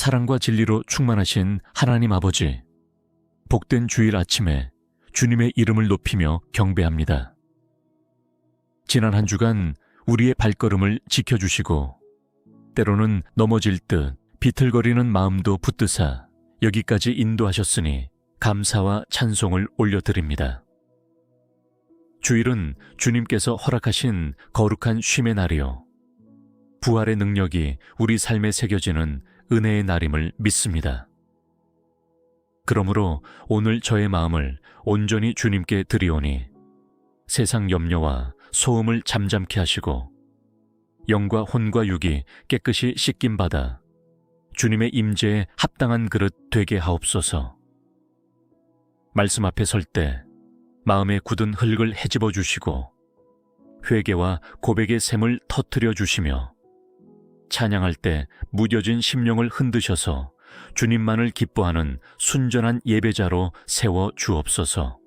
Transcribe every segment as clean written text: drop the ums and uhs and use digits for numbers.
사랑과 진리로 충만하신 하나님 아버지, 복된 주일 아침에 주님의 이름을 높이며 경배합니다. 지난 한 주간 우리의 발걸음을 지켜주시고 때로는 넘어질 듯 비틀거리는 마음도 붙드사 여기까지 인도하셨으니 감사와 찬송을 올려드립니다. 주일은 주님께서 허락하신 거룩한 쉼의 날이요, 부활의 능력이 우리 삶에 새겨지는 은혜의 날임을 믿습니다. 그러므로 오늘 저의 마음을 온전히 주님께 드리오니 세상 염려와 소음을 잠잠케 하시고 영과 혼과 육이 깨끗이 씻김받아 주님의 임재에 합당한 그릇 되게 하옵소서. 말씀 앞에 설 때 마음에 굳은 흙을 헤집어 주시고 회개와 고백의 샘을 터뜨려 주시며 찬양할 때 무뎌진 심령을 흔드셔서 주님만을 기뻐하는 순전한 예배자로 세워 주옵소서.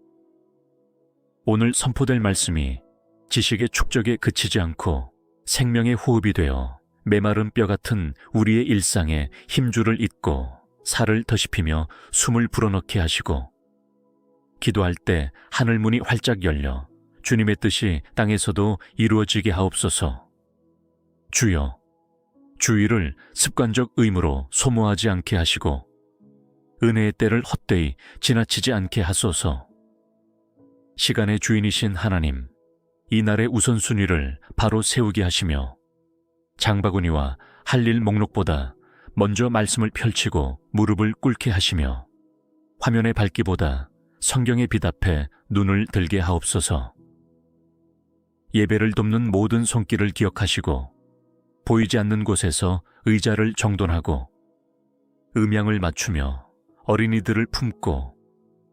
오늘 선포될 말씀이 지식의 축적에 그치지 않고 생명의 호흡이 되어 메마른 뼈 같은 우리의 일상에 힘줄을 잇고 살을 더씹히며 숨을 불어넣게 하시고 기도할 때 하늘문이 활짝 열려 주님의 뜻이 땅에서도 이루어지게 하옵소서. 주여, 주일을 습관적 의무로 소모하지 않게 하시고 은혜의 때를 헛되이 지나치지 않게 하소서. 시간의 주인이신 하나님, 이 날의 우선순위를 바로 세우게 하시며 장바구니와 할 일 목록보다 먼저 말씀을 펼치고 무릎을 꿇게 하시며 화면의 밝기보다 성경의 빛 앞에 눈을 들게 하옵소서. 예배를 돕는 모든 손길을 기억하시고 보이지 않는 곳에서 의자를 정돈하고 음향을 맞추며 어린이들을 품고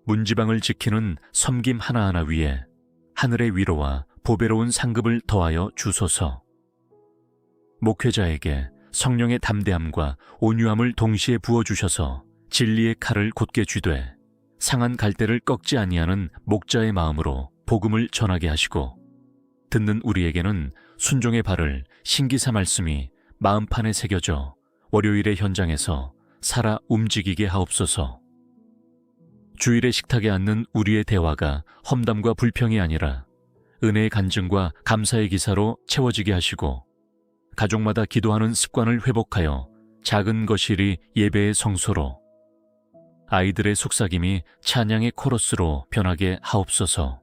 문지방을 지키는 섬김 하나하나 위에 하늘의 위로와 보배로운 상급을 더하여 주소서. 목회자에게 성령의 담대함과 온유함을 동시에 부어주셔서 진리의 칼을 곧게 쥐되 상한 갈대를 꺾지 아니하는 목자의 마음으로 복음을 전하게 하시고 듣는 우리에게는 순종의 발을 신기사 말씀이 마음판에 새겨져 월요일의 현장에서 살아 움직이게 하옵소서. 주일의 식탁에 앉는 우리의 대화가 험담과 불평이 아니라 은혜의 간증과 감사의 기사로 채워지게 하시고 가족마다 기도하는 습관을 회복하여 작은 거실이 예배의 성소로 아이들의 속삭임이 찬양의 코러스로 변하게 하옵소서.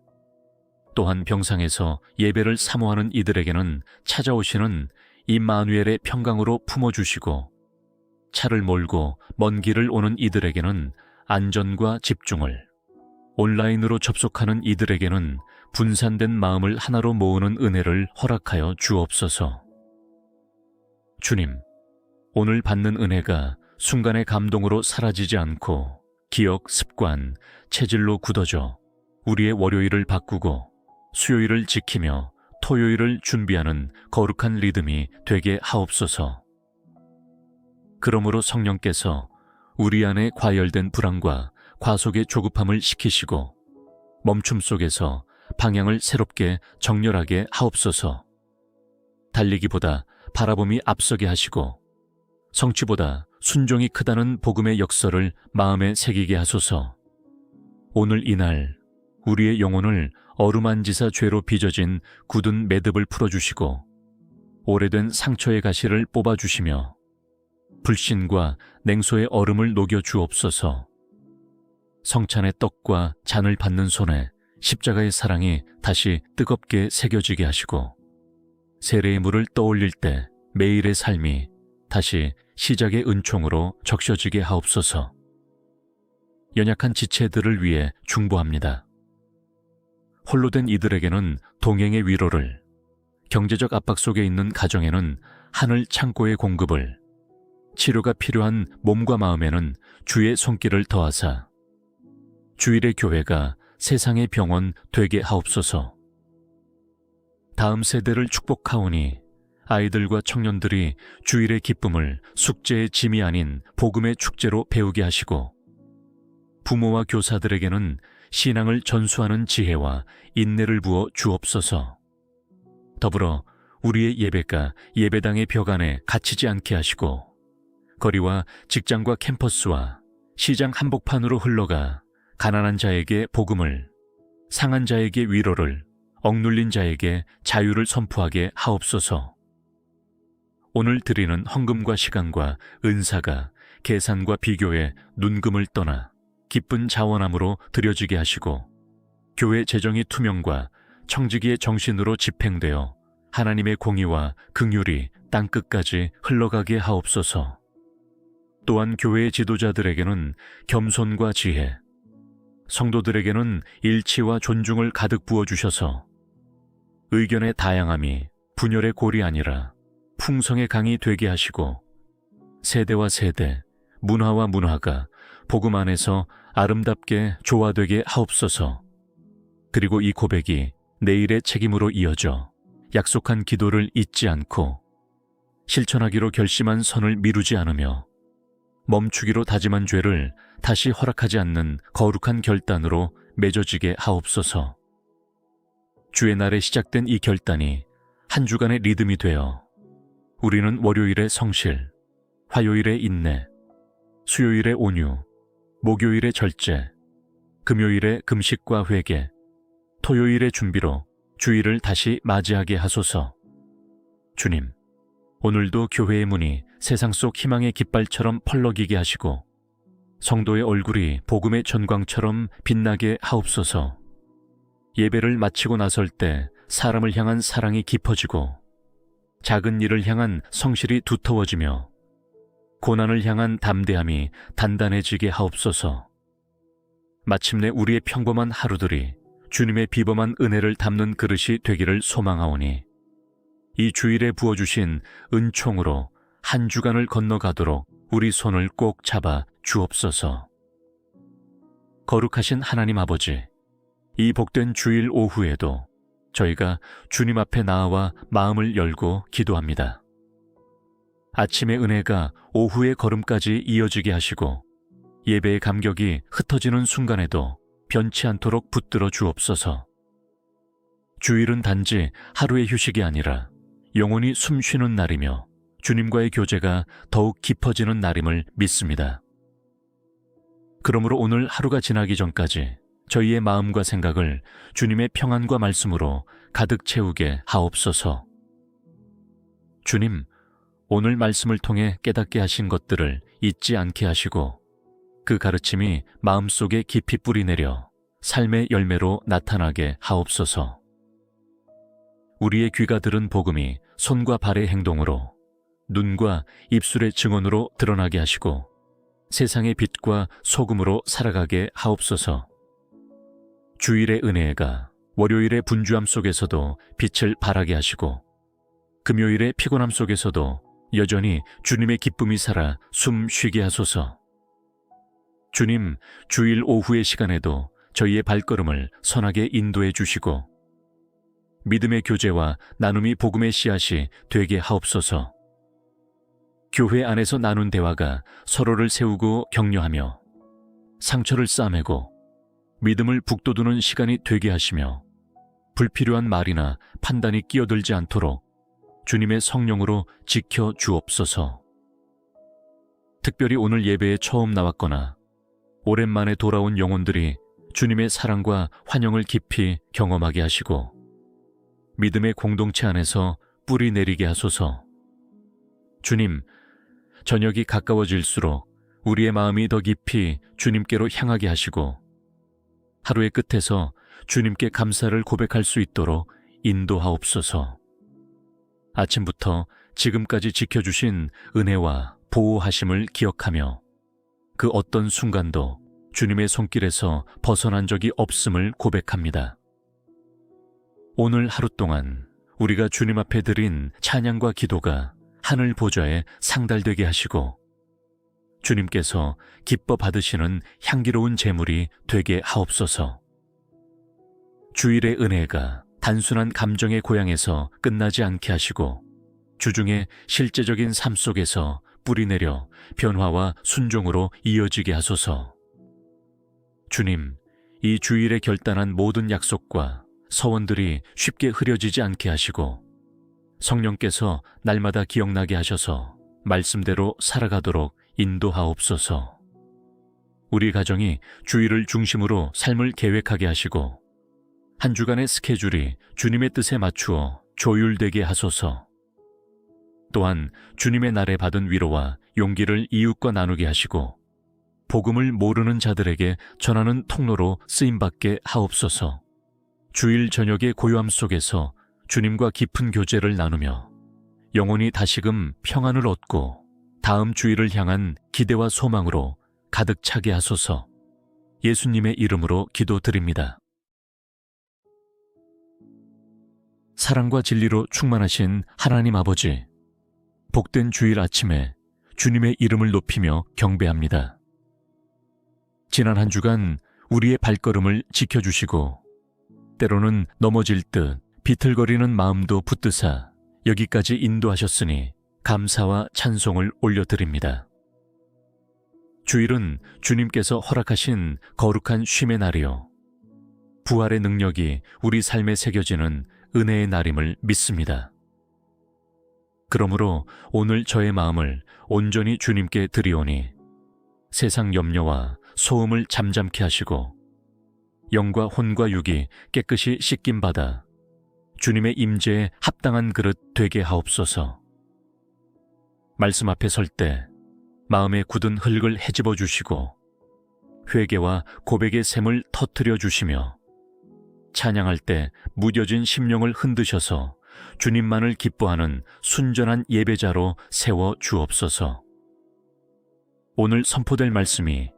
또한 병상에서 예배를 사모하는 이들에게는 찾아오시는 임마누엘의 평강으로 품어주시고 차를 몰고 먼 길을 오는 이들에게는 안전과 집중을, 온라인으로 접속하는 이들에게는 분산된 마음을 하나로 모으는 은혜를 허락하여 주옵소서. 주님, 오늘 받는 은혜가 순간의 감동으로 사라지지 않고 기억, 습관, 체질로 굳어져 우리의 월요일을 바꾸고 수요일을 지키며 토요일을 준비하는 거룩한 리듬이 되게 하옵소서. 그러므로 성령께서 우리 안에 과열된 불안과 과속의 조급함을 식히시고 멈춤 속에서 방향을 새롭게 정렬하게 하옵소서. 달리기보다 바라봄이 앞서게 하시고 성취보다 순종이 크다는 복음의 역설을 마음에 새기게 하소서. 오늘 이날 우리의 영혼을 어루만지사 죄로 빚어진 굳은 매듭을 풀어주시고 오래된 상처의 가시를 뽑아주시며 불신과 냉소의 얼음을 녹여 주옵소서. 성찬의 떡과 잔을 받는 손에 십자가의 사랑이 다시 뜨겁게 새겨지게 하시고 세례의 물을 떠올릴 때 매일의 삶이 다시 시작의 은총으로 적셔지게 하옵소서. 연약한 지체들을 위해 중보합니다. 홀로 된 이들에게는 동행의 위로를, 경제적 압박 속에 있는 가정에는 하늘 창고의 공급을, 치료가 필요한 몸과 마음에는 주의 손길을 더하사 주일의 교회가 세상의 병원 되게 하옵소서. 다음 세대를 축복하오니 아이들과 청년들이 주일의 기쁨을 숙제의 짐이 아닌 복음의 축제로 배우게 하시고 부모와 교사들에게는 신앙을 전수하는 지혜와 인내를 부어 주옵소서. 더불어 우리의 예배가 예배당의 벽 안에 갇히지 않게 하시고 거리와 직장과 캠퍼스와 시장 한복판으로 흘러가 가난한 자에게 복음을, 상한 자에게 위로를, 억눌린 자에게 자유를 선포하게 하옵소서. 오늘 드리는 헌금과 시간과 은사가 계산과 비교에 눈금을 떠나 기쁜 자원함으로 드려지게 하시고, 교회 재정이 투명과 청지기의 정신으로 집행되어 하나님의 공의와 긍휼이 땅끝까지 흘러가게 하옵소서. 또한 교회의 지도자들에게는 겸손과 지혜, 성도들에게는 일치와 존중을 가득 부어주셔서 의견의 다양함이 분열의 골이 아니라 풍성의 강이 되게 하시고, 세대와 세대, 문화와 문화가 복음 안에서 아름답게 조화되게 하옵소서. 그리고 이 고백이 내일의 책임으로 이어져 약속한 기도를 잊지 않고 실천하기로 결심한 선을 미루지 않으며 멈추기로 다짐한 죄를 다시 허락하지 않는 거룩한 결단으로 맺어지게 하옵소서. 주의 날에 시작된 이 결단이 한 주간의 리듬이 되어 우리는 월요일의 성실, 화요일의 인내, 수요일의 온유, 목요일의 절제, 금요일의 금식과 회개, 토요일의 준비로 주일을 다시 맞이하게 하소서. 주님, 오늘도 교회의 문이 세상 속 희망의 깃발처럼 펄럭이게 하시고 성도의 얼굴이 복음의 전광처럼 빛나게 하옵소서. 예배를 마치고 나설 때 사람을 향한 사랑이 깊어지고 작은 일을 향한 성실이 두터워지며 고난을 향한 담대함이 단단해지게 하옵소서. 마침내 우리의 평범한 하루들이 주님의 비범한 은혜를 담는 그릇이 되기를 소망하오니 이 주일에 부어주신 은총으로 한 주간을 건너가도록 우리 손을 꼭 잡아 주옵소서. 거룩하신 하나님 아버지, 이 복된 주일 오후에도 저희가 주님 앞에 나아와 마음을 열고 기도합니다. 아침의 은혜가 오후의 걸음까지 이어지게 하시고 예배의 감격이 흩어지는 순간에도 변치 않도록 붙들어 주옵소서. 주일은 단지 하루의 휴식이 아니라 영혼이 숨 쉬는 날이며 주님과의 교제가 더욱 깊어지는 날임을 믿습니다. 그러므로 오늘 하루가 지나기 전까지 저희의 마음과 생각을 주님의 평안과 말씀으로 가득 채우게 하옵소서. 주님, 오늘 말씀을 통해 깨닫게 하신 것들을 잊지 않게 하시고 그 가르침이 마음속에 깊이 뿌리내려 삶의 열매로 나타나게 하옵소서. 우리의 귀가 들은 복음이 손과 발의 행동으로, 눈과 입술의 증언으로 드러나게 하시고 세상의 빛과 소금으로 살아가게 하옵소서. 주일의 은혜가 월요일의 분주함 속에서도 빛을 발하게 하시고 금요일의 피곤함 속에서도 여전히 주님의 기쁨이 살아 숨 쉬게 하소서. 주님, 주일 오후의 시간에도 저희의 발걸음을 선하게 인도해 주시고 믿음의 교제와 나눔이 복음의 씨앗이 되게 하옵소서. 교회 안에서 나눈 대화가 서로를 세우고 격려하며 상처를 싸매고 믿음을 북돋우는 시간이 되게 하시며 불필요한 말이나 판단이 끼어들지 않도록 주님의 성령으로 지켜 주옵소서. 특별히 오늘 예배에 처음 나왔거나 오랜만에 돌아온 영혼들이 주님의 사랑과 환영을 깊이 경험하게 하시고 믿음의 공동체 안에서 뿌리 내리게 하소서. 주님, 저녁이 가까워질수록 우리의 마음이 더 깊이 주님께로 향하게 하시고 하루의 끝에서 주님께 감사를 고백할 수 있도록 인도하옵소서. 아침부터 지금까지 지켜주신 은혜와 보호하심을 기억하며 그 어떤 순간도 주님의 손길에서 벗어난 적이 없음을 고백합니다. 오늘 하루 동안 우리가 주님 앞에 드린 찬양과 기도가 하늘 보좌에 상달되게 하시고 주님께서 기뻐 받으시는 향기로운 제물이 되게 하옵소서. 주일의 은혜가 단순한 감정의 고향에서 끝나지 않게 하시고 주중에 실제적인 삶 속에서 뿌리내려 변화와 순종으로 이어지게 하소서. 주님, 이 주일에 결단한 모든 약속과 서원들이 쉽게 흐려지지 않게 하시고 성령께서 날마다 기억나게 하셔서 말씀대로 살아가도록 인도하옵소서. 우리 가정이 주일을 중심으로 삶을 계획하게 하시고 한 주간의 스케줄이 주님의 뜻에 맞추어 조율되게 하소서. 또한 주님의 날에 받은 위로와 용기를 이웃과 나누게 하시고 복음을 모르는 자들에게 전하는 통로로 쓰임받게 하옵소서. 주일 저녁의 고요함 속에서 주님과 깊은 교제를 나누며 영혼이 다시금 평안을 얻고 다음 주일을 향한 기대와 소망으로 가득 차게 하소서. 예수님의 이름으로 기도드립니다. 사랑과 진리로 충만하신 하나님 아버지, 복된 주일 아침에 주님의 이름을 높이며 경배합니다. 지난 한 주간 우리의 발걸음을 지켜주시고 때로는 넘어질 듯 비틀거리는 마음도 붙드사 여기까지 인도하셨으니 감사와 찬송을 올려드립니다. 주일은 주님께서 허락하신 거룩한 쉼의 날이요, 부활의 능력이 우리 삶에 새겨지는 은혜의 날임을 믿습니다. 그러므로 오늘 저의 마음을 온전히 주님께 드리오니 세상 염려와 소음을 잠잠케 하시고 영과 혼과 육이 깨끗이 씻김받아 주님의 임재에 합당한 그릇 되게 하옵소서. 말씀 앞에 설 때 마음에 굳은 흙을 헤집어 주시고 회개와 고백의 샘을 터뜨려 주시며 찬양할 때 무뎌진 심령을 흔드셔서 주님만을 기뻐하는 순전한 예배자로 세워 주옵소서. 오늘 선포될 말씀이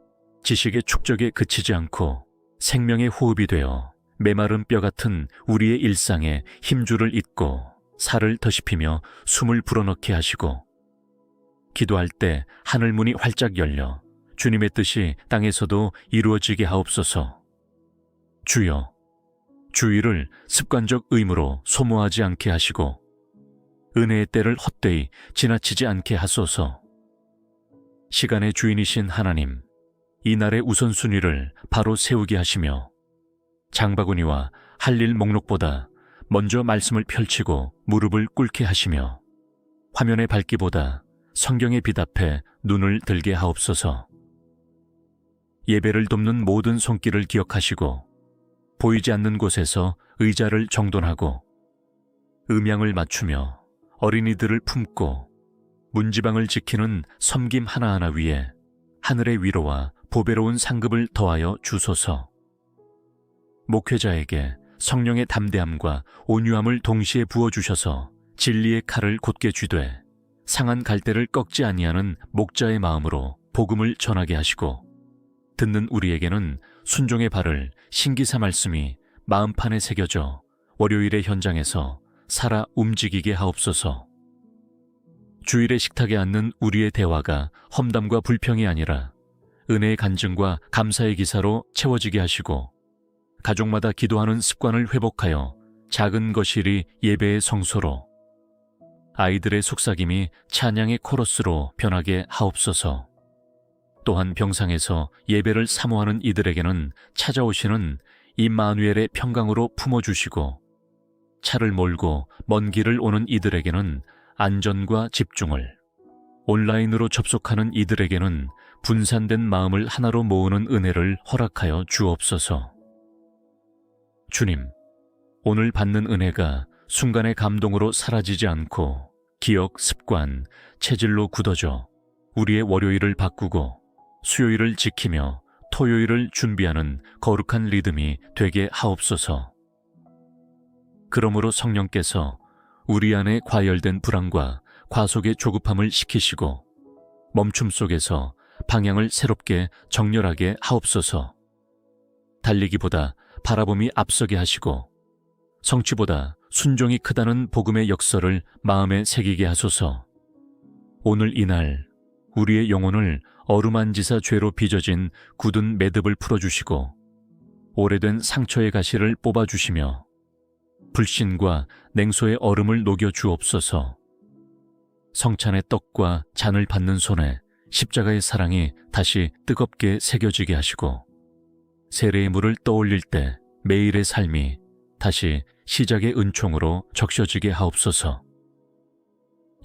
지식의 축적에 그치지 않고 생명의 호흡이 되어 메마른 뼈 같은 우리의 일상에 힘줄을 잇고 살을 더씹히며 숨을 불어넣게 하시고 기도할 때 하늘문이 활짝 열려 주님의 뜻이 땅에서도 이루어지게 하옵소서. 주여, 주일을 습관적 의무로 소모하지 않게 하시고 은혜의 때를 헛되이 지나치지 않게 하소서. 시간의 주인이신 하나님, 이날의 우선순위를 바로 세우게 하시며 장바구니와 할 일 목록보다 먼저 말씀을 펼치고 무릎을 꿇게 하시며 화면의 밝기보다 성경의 빛 앞에 눈을 들게 하옵소서. 예배를 돕는 모든 손길을 기억하시고 보이지 않는 곳에서 의자를 정돈하고 음향을 맞추며 어린이들을 품고 문지방을 지키는 섬김 하나하나 위에 하늘의 위로와 보배로운 상급을 더하여 주소서. 목회자에게 성령의 담대함과 온유함을 동시에 부어주셔서 진리의 칼을 곧게 쥐되 상한 갈대를 꺾지 아니하는 목자의 마음으로 복음을 전하게 하시고 듣는 우리에게는 순종의 발을 신기사 말씀이 마음판에 새겨져 월요일의 현장에서 살아 움직이게 하옵소서. 주일의 식탁에 앉는 우리의 대화가 험담과 불평이 아니라 은혜의 간증과 감사의 기사로 채워지게 하시고 가족마다 기도하는 습관을 회복하여 작은 거실이 예배의 성소로 아이들의 속삭임이 찬양의 코러스로 변하게 하옵소서. 또한 병상에서 예배를 사모하는 이들에게는 찾아오시는 임마누엘의 평강으로 품어주시고 차를 몰고 먼 길을 오는 이들에게는 안전과 집중을, 온라인으로 접속하는 이들에게는 분산된 마음을 하나로 모으는 은혜를 허락하여 주옵소서. 주님, 오늘 받는 은혜가 순간의 감동으로 사라지지 않고 기억, 습관, 체질로 굳어져 우리의 월요일을 바꾸고 수요일을 지키며 토요일을 준비하는 거룩한 리듬이 되게 하옵소서. 그러므로 성령께서 우리 안에 과열된 불안과 과속의 조급함을 식히시고 멈춤 속에서 방향을 새롭게 정렬하게 하옵소서. 달리기보다 바라봄이 앞서게 하시고 성취보다 순종이 크다는 복음의 역설을 마음에 새기게 하소서. 오늘 이날 우리의 영혼을 어루만지사 죄로 빚어진 굳은 매듭을 풀어주시고 오래된 상처의 가시를 뽑아주시며 불신과 냉소의 얼음을 녹여 주옵소서. 성찬의 떡과 잔을 받는 손에 십자가의 사랑이 다시 뜨겁게 새겨지게 하시고 세례의 물을 떠올릴 때 매일의 삶이 다시 시작의 은총으로 적셔지게 하옵소서.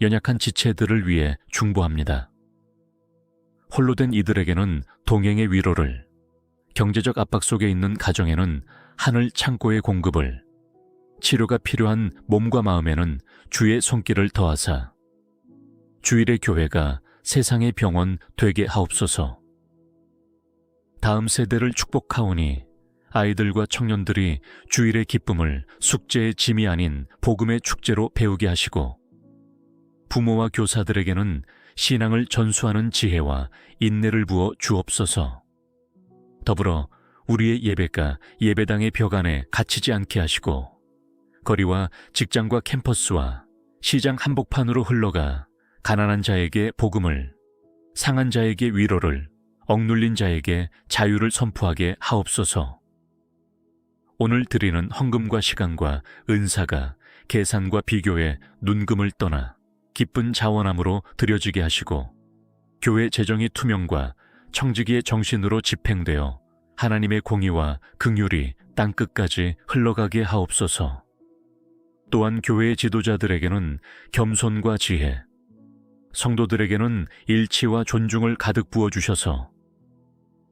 연약한 지체들을 위해 중보합니다. 홀로 된 이들에게는 동행의 위로를, 경제적 압박 속에 있는 가정에는 하늘 창고의 공급을, 치료가 필요한 몸과 마음에는 주의 손길을 더하사 주일의 교회가 세상의 병원 되게 하옵소서. 다음 세대를 축복하오니 아이들과 청년들이 주일의 기쁨을 숙제의 짐이 아닌 복음의 축제로 배우게 하시고, 부모와 교사들에게는 신앙을 전수하는 지혜와 인내를 부어 주옵소서. 더불어 우리의 예배가 예배당의 벽 안에 갇히지 않게 하시고, 거리와 직장과 캠퍼스와 시장 한복판으로 흘러가 가난한 자에게 복음을, 상한 자에게 위로를, 억눌린 자에게 자유를 선포하게 하옵소서. 오늘 드리는 헌금과 시간과 은사가 계산과 비교에 눈금을 떠나 기쁜 자원함으로 드려지게 하시고, 교회 재정이 투명과 청지기의 정신으로 집행되어 하나님의 공의와 긍휼이 땅끝까지 흘러가게 하옵소서. 또한 교회의 지도자들에게는 겸손과 지혜, 성도들에게는 일치와 존중을 가득 부어주셔서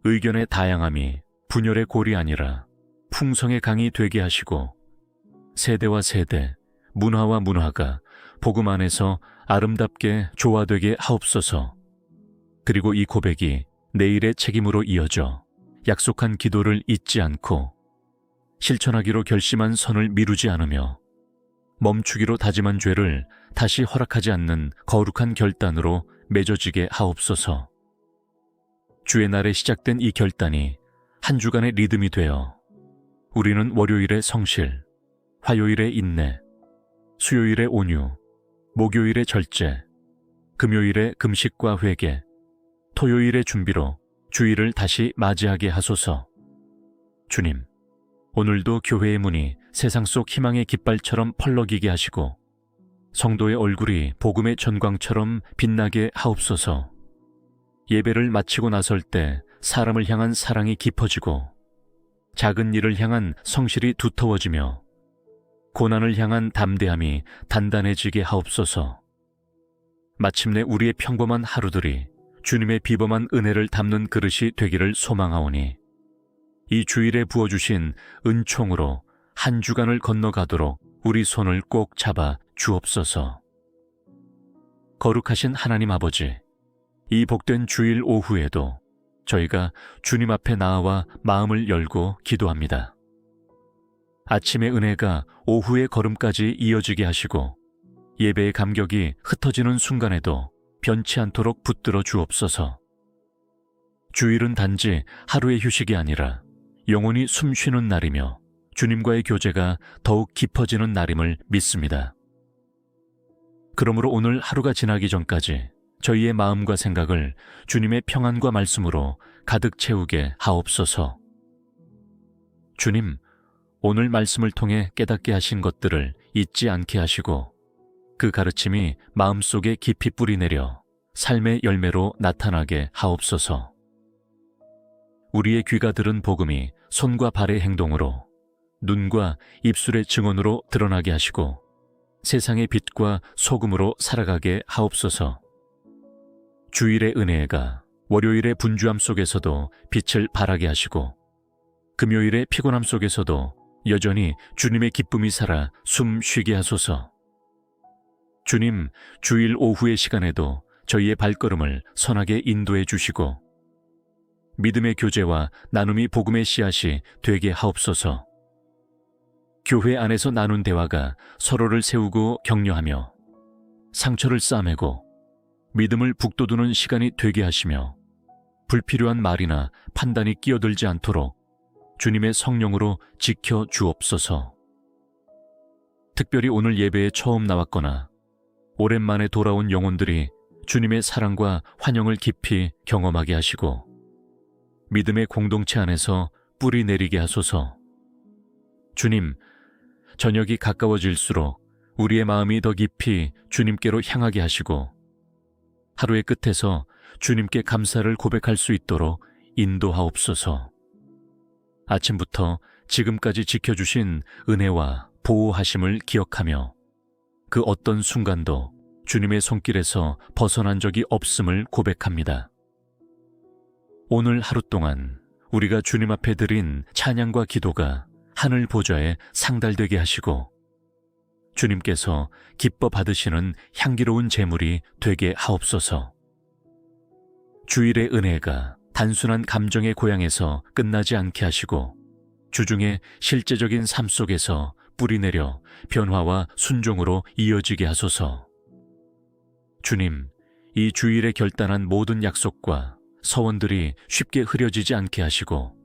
의견의 다양함이 분열의 골이 아니라 풍성의 강이 되게 하시고, 세대와 세대, 문화와 문화가 복음 안에서 아름답게 조화되게 하옵소서. 그리고 이 고백이 내일의 책임으로 이어져 약속한 기도를 잊지 않고 실천하기로 결심한 선을 미루지 않으며 멈추기로 다짐한 죄를 다시 허락하지 않는 거룩한 결단으로 맺어지게 하옵소서. 주의 날에 시작된 이 결단이 한 주간의 리듬이 되어 우리는 월요일의 성실, 화요일의 인내, 수요일의 온유, 목요일의 절제, 금요일의 금식과 회개, 토요일의 준비로 주일을 다시 맞이하게 하소서. 주님, 오늘도 교회의 문이 세상 속 희망의 깃발처럼 펄럭이게 하시고 성도의 얼굴이 복음의 전광처럼 빛나게 하옵소서. 예배를 마치고 나설 때 사람을 향한 사랑이 깊어지고 작은 일을 향한 성실이 두터워지며 고난을 향한 담대함이 단단해지게 하옵소서. 마침내 우리의 평범한 하루들이 주님의 비범한 은혜를 담는 그릇이 되기를 소망하오니 이 주일에 부어주신 은총으로 한 주간을 건너가도록 우리 손을 꼭 잡아 주옵소서. 거룩하신 하나님 아버지, 이 복된 주일 오후에도 저희가 주님 앞에 나아와 마음을 열고 기도합니다. 아침의 은혜가 오후의 걸음까지 이어지게 하시고 예배의 감격이 흩어지는 순간에도 변치 않도록 붙들어 주옵소서. 주일은 단지 하루의 휴식이 아니라 영혼이 숨쉬는 날이며 주님과의 교제가 더욱 깊어지는 날임을 믿습니다. 그러므로 오늘 하루가 지나기 전까지 저희의 마음과 생각을 주님의 평안과 말씀으로 가득 채우게 하옵소서. 주님, 오늘 말씀을 통해 깨닫게 하신 것들을 잊지 않게 하시고 그 가르침이 마음속에 깊이 뿌리내려 삶의 열매로 나타나게 하옵소서. 우리의 귀가 들은 복음이 손과 발의 행동으로, 눈과 입술의 증언으로 드러나게 하시고 세상의 빛과 소금으로 살아가게 하옵소서. 주일의 은혜가 월요일의 분주함 속에서도 빛을 발하게 하시고 금요일의 피곤함 속에서도 여전히 주님의 기쁨이 살아 숨 쉬게 하소서. 주님, 주일 오후의 시간에도 저희의 발걸음을 선하게 인도해 주시고 믿음의 교제와 나눔이 복음의 씨앗이 되게 하옵소서. 교회 안에서 나눈 대화가 서로를 세우고 격려하며 상처를 싸매고 믿음을 북돋우는 시간이 되게 하시며 불필요한 말이나 판단이 끼어들지 않도록 주님의 성령으로 지켜 주옵소서. 특별히 오늘 예배에 처음 나왔거나 오랜만에 돌아온 영혼들이 주님의 사랑과 환영을 깊이 경험하게 하시고 믿음의 공동체 안에서 뿌리 내리게 하소서. 주님, 저녁이 가까워질수록 우리의 마음이 더 깊이 주님께로 향하게 하시고 하루의 끝에서 주님께 감사를 고백할 수 있도록 인도하옵소서. 아침부터 지금까지 지켜주신 은혜와 보호하심을 기억하며 그 어떤 순간도 주님의 손길에서 벗어난 적이 없음을 고백합니다. 오늘 하루 동안 우리가 주님 앞에 드린 찬양과 기도가 하늘 보좌에 상달되게 하시고 주님께서 기뻐 받으시는 향기로운 제물이 되게 하옵소서. 주일의 은혜가 단순한 감정의 고향에서 끝나지 않게 하시고 주중에 실제적인 삶 속에서 뿌리내려 변화와 순종으로 이어지게 하소서. 주님, 이 주일에 결단한 모든 약속과 서원들이 쉽게 흐려지지 않게 하시고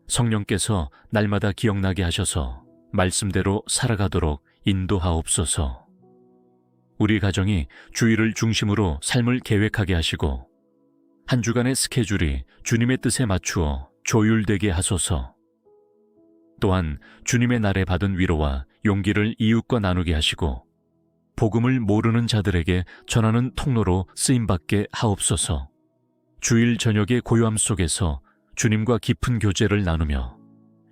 성령께서 날마다 기억나게 하셔서 말씀대로 살아가도록 인도하옵소서. 우리 가정이 주일을 중심으로 삶을 계획하게 하시고 한 주간의 스케줄이 주님의 뜻에 맞추어 조율되게 하소서. 또한 주님의 날에 받은 위로와 용기를 이웃과 나누게 하시고 복음을 모르는 자들에게 전하는 통로로 쓰임받게 하옵소서. 주일 저녁의 고요함 속에서 주님과 깊은 교제를 나누며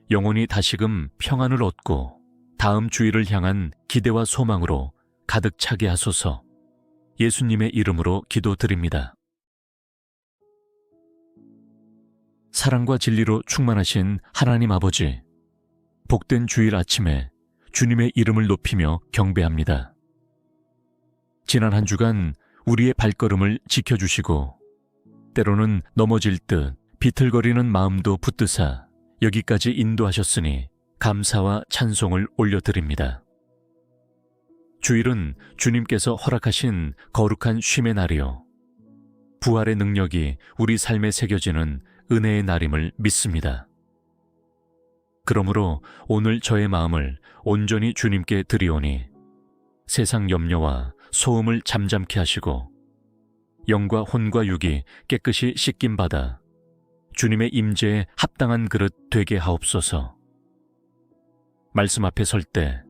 영혼이 다시금 평안을 얻고 다음 주일을 향한 기대와 소망으로 가득 차게 하소서. 예수님의 이름으로 기도드립니다. 사랑과 진리로 충만하신 하나님 아버지, 복된 주일 아침에 주님의 이름을 높이며 경배합니다. 지난 한 주간 우리의 발걸음을 지켜주시고 때로는 넘어질 듯 비틀거리는 마음도 붙드사 여기까지 인도하셨으니 감사와 찬송을 올려드립니다. 주일은 주님께서 허락하신 거룩한 쉼의 날이요 부활의 능력이 우리 삶에 새겨지는 은혜의 날임을 믿습니다. 그러므로 오늘 저의 마음을 온전히 주님께 드리오니 세상 염려와 소음을 잠잠케 하시고 영과 혼과 육이 깨끗이 씻김받아 주님의 임재에 합당한 그릇 되게 하옵소서. 말씀 앞에 설 때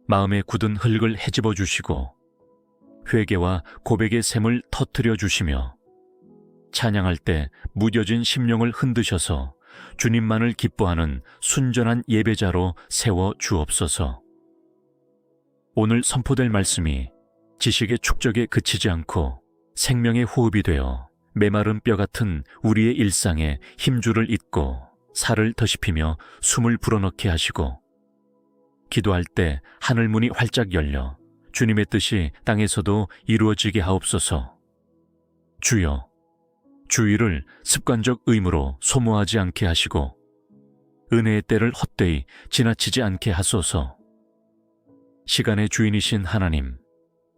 마음에 굳은 흙을 헤집어 주시고 회개와 고백의 샘을 터뜨려 주시며 찬양할 때 무뎌진 심령을 흔드셔서 주님만을 기뻐하는 순전한 예배자로 세워 주옵소서. 오늘 선포될 말씀이 지식의 축적에 그치지 않고 생명의 호흡이 되어 메마른 뼈 같은 우리의 일상에 힘줄을 잇고 살을 더씹히며 숨을 불어넣게 하시고 기도할 때 하늘문이 활짝 열려 주님의 뜻이 땅에서도 이루어지게 하옵소서. 주여, 주일을 습관적 의무로 소모하지 않게 하시고 은혜의 때를 헛되이 지나치지 않게 하소서. 시간의 주인이신 하나님,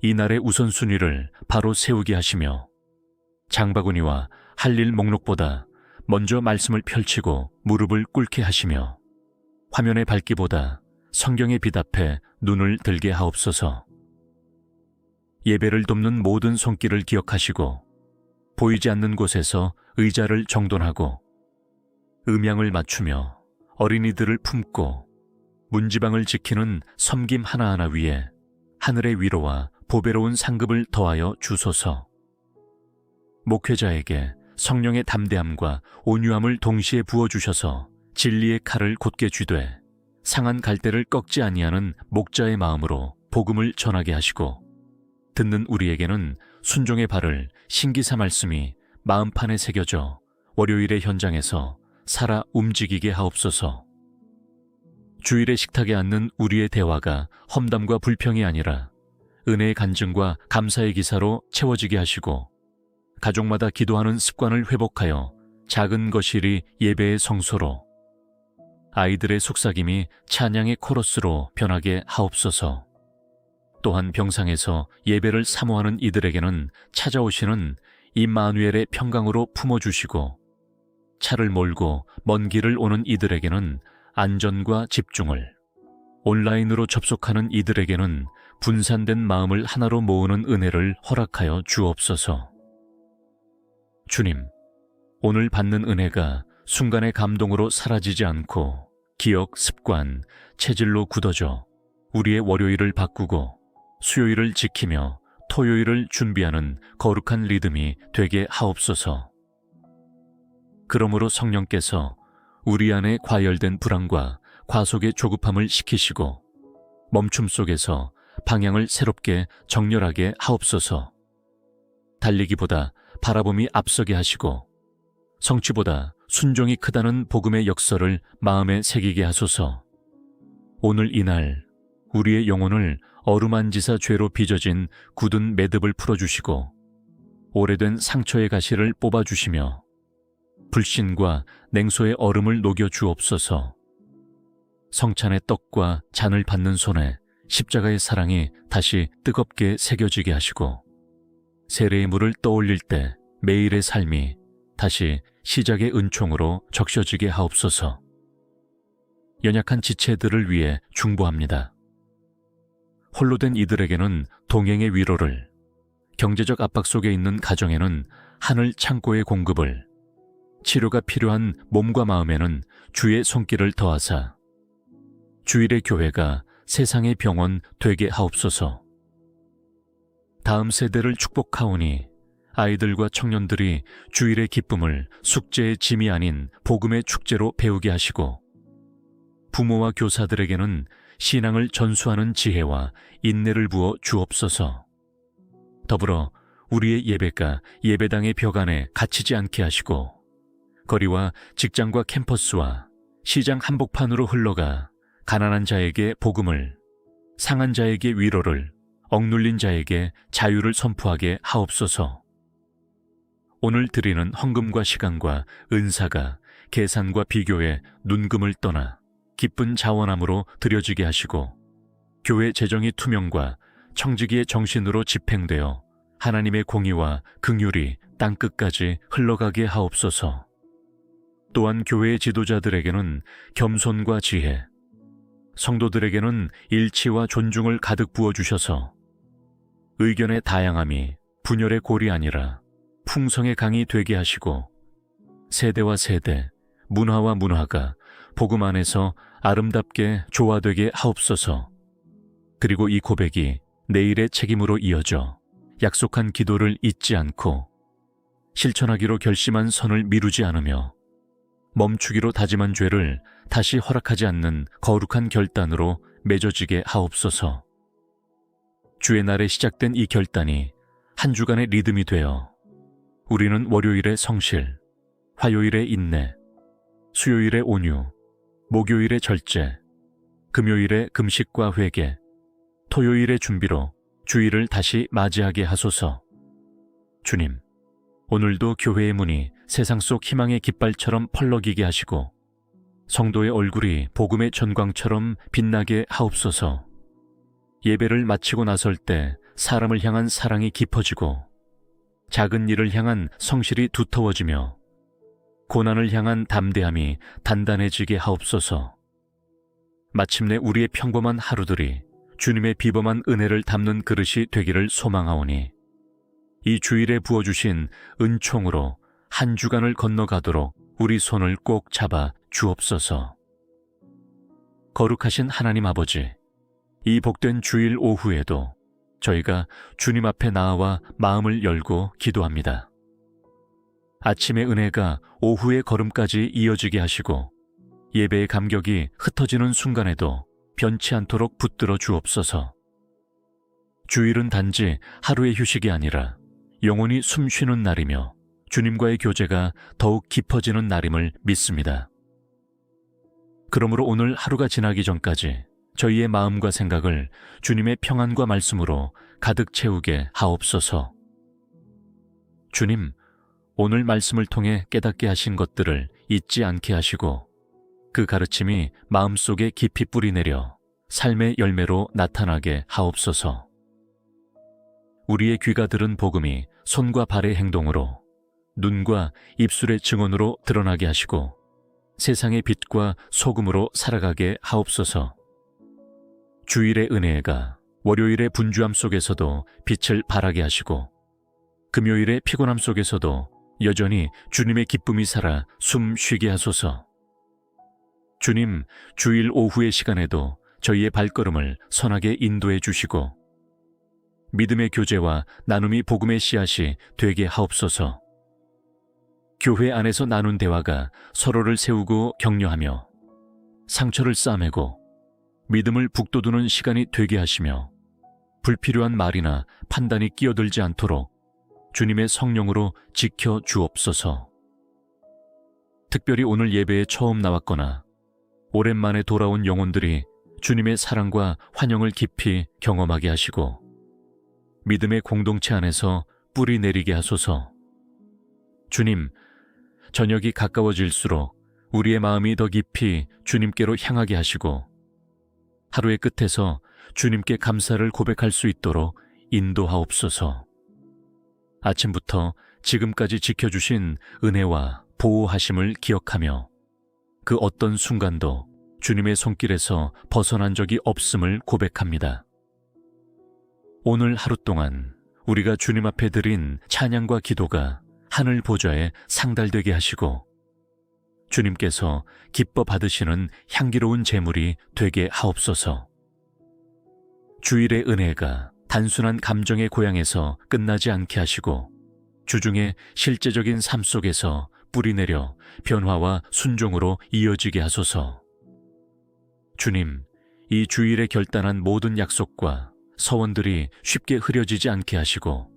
이날의 우선순위를 바로 세우게 하시며 장바구니와 할 일 목록보다 먼저 말씀을 펼치고 무릎을 꿇게 하시며 화면의 밝기보다 성경의 빛 앞에 눈을 들게 하옵소서. 예배를 돕는 모든 손길을 기억하시고 보이지 않는 곳에서 의자를 정돈하고 음향을 맞추며 어린이들을 품고 문지방을 지키는 섬김 하나하나 위에 하늘의 위로와 보배로운 상급을 더하여 주소서. 목회자에게 성령의 담대함과 온유함을 동시에 부어주셔서 진리의 칼을 곧게 쥐되 상한 갈대를 꺾지 아니하는 목자의 마음으로 복음을 전하게 하시고 듣는 우리에게는 순종의 발을 신기사 말씀이 마음판에 새겨져 월요일의 현장에서 살아 움직이게 하옵소서. 주일의 식탁에 앉는 우리의 대화가 험담과 불평이 아니라 은혜의 간증과 감사의 기사로 채워지게 하시고 가족마다 기도하는 습관을 회복하여 작은 거실이 예배의 성소로 아이들의 속삭임이 찬양의 코러스로 변하게 하옵소서. 또한 병상에서 예배를 사모하는 이들에게는 찾아오시는 임마누엘의 평강으로 품어주시고 차를 몰고 먼 길을 오는 이들에게는 안전과 집중을, 온라인으로 접속하는 이들에게는 분산된 마음을 하나로 모으는 은혜를 허락하여 주옵소서. 주님, 오늘 받는 은혜가 순간의 감동으로 사라지지 않고 기억, 습관, 체질로 굳어져 우리의 월요일을 바꾸고 수요일을 지키며 토요일을 준비하는 거룩한 리듬이 되게 하옵소서. 그러므로 성령께서 우리 안에 과열된 불안과 과속의 조급함을 식히시고 멈춤 속에서 방향을 새롭게 정렬하게 하옵소서. 달리기보다 바라봄이 앞서게 하시고 성취보다 순종이 크다는 복음의 역설을 마음에 새기게 하소서. 오늘 이날 우리의 영혼을 어루만지사 죄로 빚어진 굳은 매듭을 풀어주시고 오래된 상처의 가시를 뽑아주시며 불신과 냉소의 얼음을 녹여 주옵소서. 성찬의 떡과 잔을 받는 손에 십자가의 사랑이 다시 뜨겁게 새겨지게 하시고 세례의 물을 떠올릴 때 매일의 삶이 다시 시작의 은총으로 적셔지게 하옵소서. 연약한 지체들을 위해 중보합니다. 홀로 된 이들에게는 동행의 위로를, 경제적 압박 속에 있는 가정에는 하늘 창고의 공급을, 치료가 필요한 몸과 마음에는 주의 손길을 더하사 주일의 교회가 세상의 병원 되게 하옵소서. 다음 세대를 축복하오니 아이들과 청년들이 주일의 기쁨을 숙제의 짐이 아닌 복음의 축제로 배우게 하시고 부모와 교사들에게는 신앙을 전수하는 지혜와 인내를 부어 주옵소서. 더불어 우리의 예배가 예배당의 벽 안에 갇히지 않게 하시고 거리와 직장과 캠퍼스와 시장 한복판으로 흘러가 가난한 자에게 복음을, 상한 자에게 위로를, 억눌린 자에게 자유를 선포하게 하옵소서. 오늘 드리는 헌금과 시간과 은사가 계산과 비교에 눈금을 떠나 기쁜 자원함으로 드려지게 하시고 교회 재정이 투명과 청지기의 정신으로 집행되어 하나님의 공의와 긍휼이 땅끝까지 흘러가게 하옵소서. 또한 교회의 지도자들에게는 겸손과 지혜, 성도들에게는 일치와 존중을 가득 부어주셔서 의견의 다양함이 분열의 골이 아니라 풍성의 강이 되게 하시고 세대와 세대, 문화와 문화가 복음 안에서 아름답게 조화되게 하옵소서. 그리고 이 고백이 내일의 책임으로 이어져 약속한 기도를 잊지 않고 실천하기로 결심한 선을 미루지 않으며 멈추기로 다짐한 죄를 다시 허락하지 않는 거룩한 결단으로 맺어지게 하옵소서. 주의 날에 시작된 이 결단이 한 주간의 리듬이 되어 우리는 월요일의 성실, 화요일의 인내, 수요일의 온유, 목요일의 절제, 금요일의 금식과 회개, 토요일의 준비로 주일을 다시 맞이하게 하소서. 주님, 오늘도 교회의 문이 세상 속 희망의 깃발처럼 펄럭이게 하시고 성도의 얼굴이 복음의 전광처럼 빛나게 하옵소서. 예배를 마치고 나설 때 사람을 향한 사랑이 깊어지고 작은 일을 향한 성실이 두터워지며 고난을 향한 담대함이 단단해지게 하옵소서. 마침내 우리의 평범한 하루들이 주님의 비범한 은혜를 담는 그릇이 되기를 소망하오니 이 주일에 부어주신 은총으로 한 주간을 건너가도록 우리 손을 꼭 잡아 주옵소서. 거룩하신 하나님 아버지, 이 복된 주일 오후에도 저희가 주님 앞에 나아와 마음을 열고 기도합니다. 아침의 은혜가 오후의 걸음까지 이어지게 하시고 예배의 감격이 흩어지는 순간에도 변치 않도록 붙들어 주옵소서. 주일은 단지 하루의 휴식이 아니라 영혼이 숨쉬는 날이며 주님과의 교제가 더욱 깊어지는 날임을 믿습니다. 그러므로 오늘 하루가 지나기 전까지 저희의 마음과 생각을 주님의 평안과 말씀으로 가득 채우게 하옵소서. 주님, 오늘 말씀을 통해 깨닫게 하신 것들을 잊지 않게 하시고 그 가르침이 마음속에 깊이 뿌리내려 삶의 열매로 나타나게 하옵소서. 우리의 귀가 들은 복음이 손과 발의 행동으로 눈과 입술의 증언으로 드러나게 하시고 세상의 빛과 소금으로 살아가게 하옵소서. 주일의 은혜가 월요일의 분주함 속에서도 빛을 발하게 하시고 금요일의 피곤함 속에서도 여전히 주님의 기쁨이 살아 숨 쉬게 하소서. 주님, 주일 오후의 시간에도 저희의 발걸음을 선하게 인도해 주시고 믿음의 교제와 나눔이 복음의 씨앗이 되게 하옵소서. 교회 안에서 나눈 대화가 서로를 세우고 격려하며 상처를 싸매고 믿음을 북돋우는 시간이 되게 하시며 불필요한 말이나 판단이 끼어들지 않도록 주님의 성령으로 지켜 주옵소서. 특별히 오늘 예배에 처음 나왔거나 오랜만에 돌아온 영혼들이 주님의 사랑과 환영을 깊이 경험하게 하시고 믿음의 공동체 안에서 뿌리 내리게 하소서. 주님, 저녁이 가까워질수록 우리의 마음이 더 깊이 주님께로 향하게 하시고 하루의 끝에서 주님께 감사를 고백할 수 있도록 인도하옵소서. 아침부터 지금까지 지켜주신 은혜와 보호하심을 기억하며 그 어떤 순간도 주님의 손길에서 벗어난 적이 없음을 고백합니다. 오늘 하루 동안 우리가 주님 앞에 드린 찬양과 기도가 하늘 보좌에 상달되게 하시고 주님께서 기뻐 받으시는 향기로운 제물이 되게 하옵소서. 주일의 은혜가 단순한 감정의 고향에서 끝나지 않게 하시고 주중에 실제적인 삶 속에서 뿌리내려 변화와 순종으로 이어지게 하소서. 주님, 이 주일에 결단한 모든 약속과 서원들이 쉽게 흐려지지 않게 하시고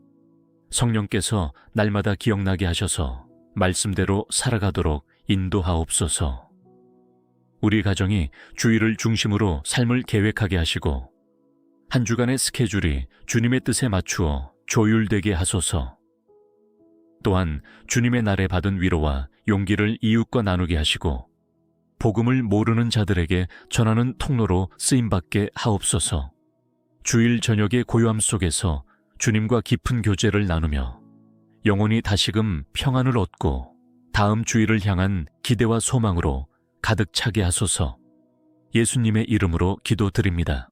성령께서 날마다 기억나게 하셔서 말씀대로 살아가도록 인도하옵소서. 우리 가정이 주일을 중심으로 삶을 계획하게 하시고 한 주간의 스케줄이 주님의 뜻에 맞추어 조율되게 하소서. 또한 주님의 날에 받은 위로와 용기를 이웃과 나누게 하시고 복음을 모르는 자들에게 전하는 통로로 쓰임받게 하옵소서. 주일 저녁의 고요함 속에서 주님과 깊은 교제를 나누며 영혼이 다시금 평안을 얻고 다음 주일을 향한 기대와 소망으로 가득 차게 하소서. 예수님의 이름으로 기도드립니다.